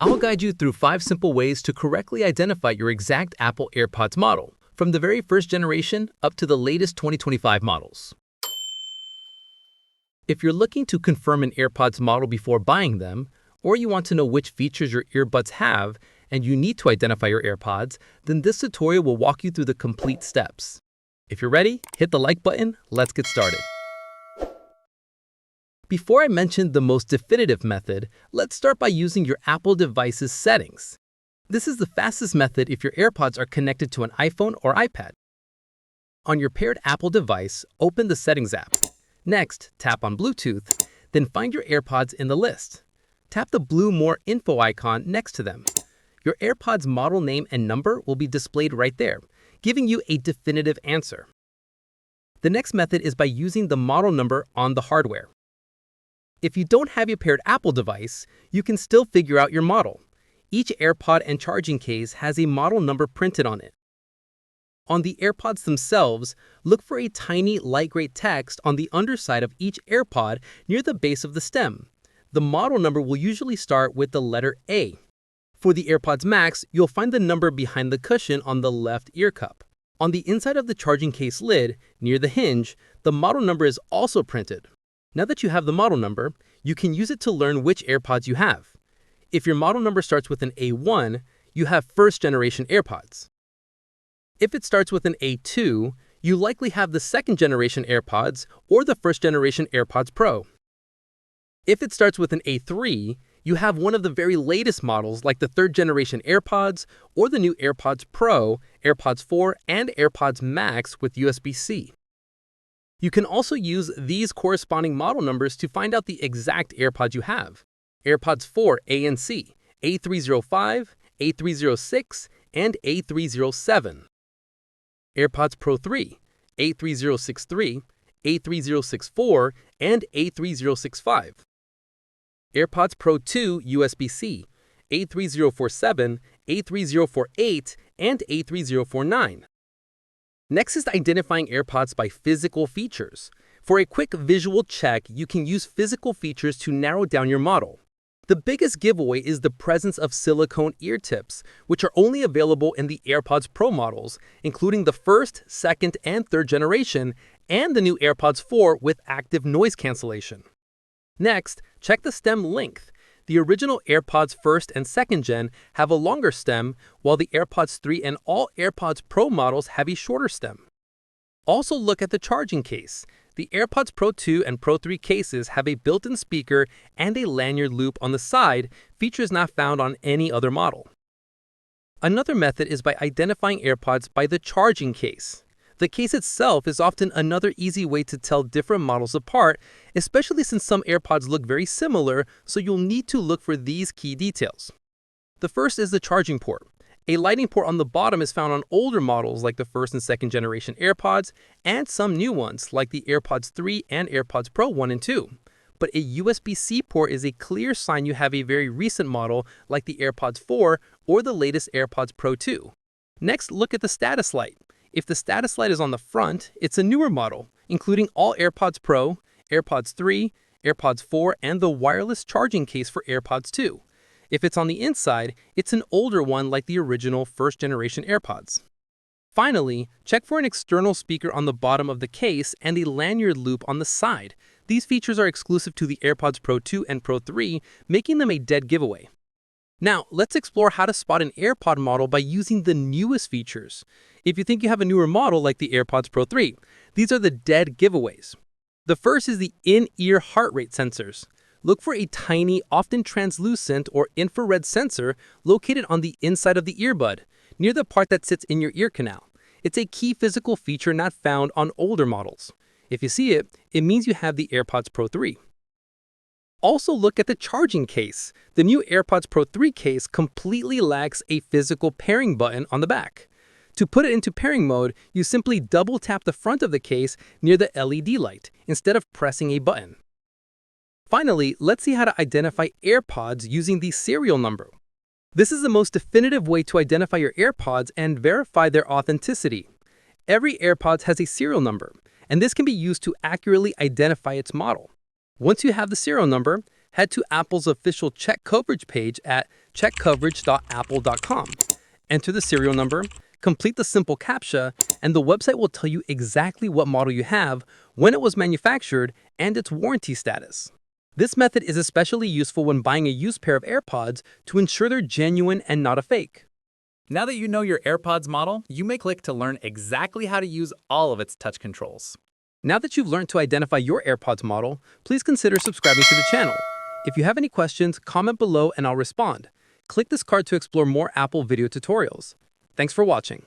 I'll guide you through 5 simple ways to correctly identify your exact Apple AirPods model, from the very first generation up to the latest 2025 models. If you're looking to confirm an AirPods model before buying them, or you want to know which features your earbuds have and you need to identify your AirPods, then this tutorial will walk you through the complete steps. If you're ready, hit the like button. Let's get started. Before I mention the most definitive method, let's start by using your Apple device's settings. This is the fastest method if your AirPods are connected to an iPhone or iPad. On your paired Apple device, open the Settings app. Next, tap on Bluetooth, then find your AirPods in the list. Tap the blue More Info icon next to them. Your AirPods model name and number will be displayed right there, giving you a definitive answer. The next method is by using the model number on the hardware. If you don't have your paired Apple device, you can still figure out your model. Each AirPod and charging case has a model number printed on it. On the AirPods themselves, look for a tiny light gray text on the underside of each AirPod near the base of the stem. The model number will usually start with the letter A. For the AirPods Max, you'll find the number behind the cushion on the left ear cup. On the inside of the charging case lid, near the hinge, the model number is also printed. Now that you have the model number, you can use it to learn which AirPods you have. If your model number starts with an A1, you have first generation AirPods. If it starts with an A2, you likely have the second generation AirPods or the first generation AirPods Pro. If it starts with an A3, you have one of the very latest models like the third generation AirPods or the new AirPods Pro, AirPods 4, and AirPods Max with USB-C. You can also use these corresponding model numbers to find out the exact AirPods you have. AirPods 4 A and C, A305, A306, and A307. AirPods Pro 3, A3063, A3064, and A3065. AirPods Pro 2 USB-C, A3047, A3048, and A3049. Next is identifying AirPods by physical features. For a quick visual check, you can use physical features to narrow down your model. The biggest giveaway is the presence of silicone ear tips, which are only available in the AirPods Pro models, including the first, second, and third generation, and the new AirPods 4 with active noise cancellation. Next, check the stem length. The original AirPods first and second gen have a longer stem, while the AirPods 3 and all AirPods Pro models have a shorter stem. Also look at the charging case. The AirPods Pro 2 and Pro 3 cases have a built-in speaker and a lanyard loop on the side, features not found on any other model. Another method is by identifying AirPods by the charging case. The case itself is often another easy way to tell different models apart, especially since some AirPods look very similar, so you'll need to look for these key details. The first is the charging port. A lightning port on the bottom is found on older models like the first and second generation AirPods, and some new ones like the AirPods 3 and AirPods Pro 1 and 2. But a USB-C port is a clear sign you have a very recent model like the AirPods 4 or the latest AirPods Pro 2. Next, look at the status light. If the status light is on the front, it's a newer model, including all AirPods Pro, AirPods 3, AirPods 4, and the wireless charging case for AirPods 2. If it's on the inside, it's an older one like the original first-generation AirPods. Finally, check for an external speaker on the bottom of the case and a lanyard loop on the side. These features are exclusive to the AirPods Pro 2 and Pro 3, making them a dead giveaway. Now, let's explore how to spot an AirPod model by using the newest features. If you think you have a newer model like the AirPods Pro 3, these are the dead giveaways. The first is the in-ear heart rate sensors. Look for a tiny, often translucent or infrared sensor located on the inside of the earbud, near the part that sits in your ear canal. It's a key physical feature not found on older models. If you see it, it means you have the AirPods Pro 3. Also look at the charging case. The new AirPods Pro 3 case completely lacks a physical pairing button on the back. To put it into pairing mode, you simply double tap the front of the case near the LED light instead of pressing a button. Finally, let's see how to identify AirPods using the serial number. This is the most definitive way to identify your AirPods and verify their authenticity. Every AirPods has a serial number, and this can be used to accurately identify its model. Once you have the serial number, head to Apple's official check coverage page at checkcoverage.apple.com. Enter the serial number, complete the simple CAPTCHA, and the website will tell you exactly what model you have, when it was manufactured, and its warranty status. This method is especially useful when buying a used pair of AirPods to ensure they're genuine and not a fake. Now that you know your AirPods model, you may click to learn exactly how to use all of its touch controls. Now that you've learned to identify your AirPods model, please consider subscribing to the channel. If you have any questions, comment below and I'll respond. Click this card to explore more Apple video tutorials. Thanks for watching.